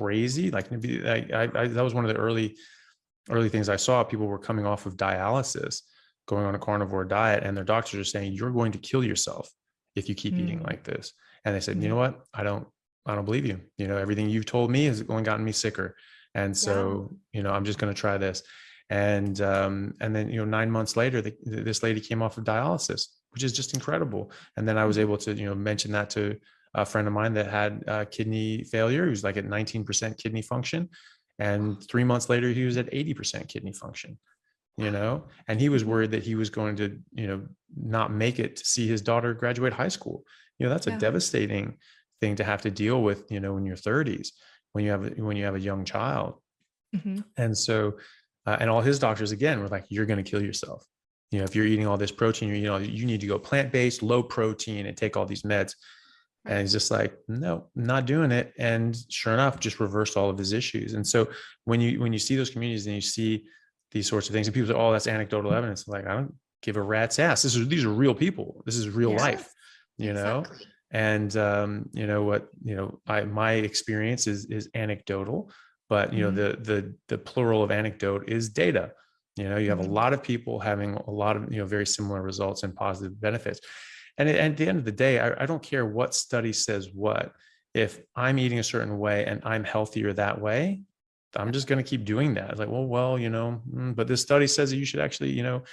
crazy. Like that was one of the early things I saw. People were coming off of dialysis, going on a carnivore diet, and their doctors are saying, you're going to kill yourself if you keep eating like this. And they said, you know what? I don't believe you. You know, everything you've told me has only gotten me sicker. And so, you know, I'm just going to try this. And then, you know, 9 months later, this lady came off of dialysis, which is just incredible. And then I was able to, you know, mention that to a friend of mine that had kidney failure. He was like at 19% kidney function. And 3 months later, he was at 80% kidney function, you know, and he was worried that he was going to, you know, not make it to see his daughter graduate high school. You know, that's a devastating thing to have to deal with, you know, in your 30s, when you have a young child. And so, and all his doctors, again, were like, you're going to kill yourself. You know, if you're eating all this protein, you know, you need to go plant-based, low protein, and take all these meds. And he's just like, no, not doing it. And sure enough, just reversed all of his issues. And so when you see those communities and you see these sorts of things, and people say, oh, that's anecdotal evidence. Like, I don't give a rat's ass. These are real people. This is real life, you know? And you know what, you know, my experience is anecdotal, but you know, the plural of anecdote is data. You know, you have a lot of people having a lot of, you know, very similar results and positive benefits. And at the end of the day, I don't care what study says what. If I'm eating a certain way and I'm healthier that way, I'm just going to keep doing that. It's like, well, you know, but this study says that you should actually, you know,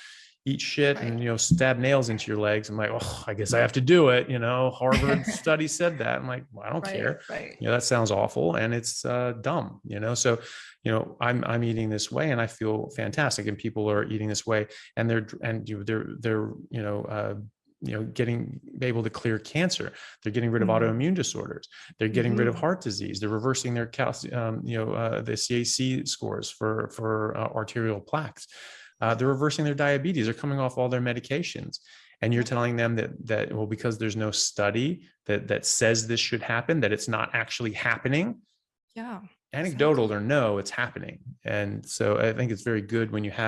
eat shit and, you know, stab nails into your legs. I'm like, oh, I guess I have to do it. You know, Harvard study said that. I'm like, well, I don't care. You know, that sounds awful and it's dumb, you know? So, you know, I'm eating this way and I feel fantastic, and people are eating this way and they're you know, getting able to clear cancer. They're getting rid of autoimmune disorders. They're getting rid of heart disease. They're reversing their calcium, the CAC scores for arterial plaques. They're reversing their diabetes. They're coming off all their medications. And you're telling them that well, because there's no study that says this should happen, that it's not actually happening. Anecdotal or no, it's happening. And so I think it's very good when you have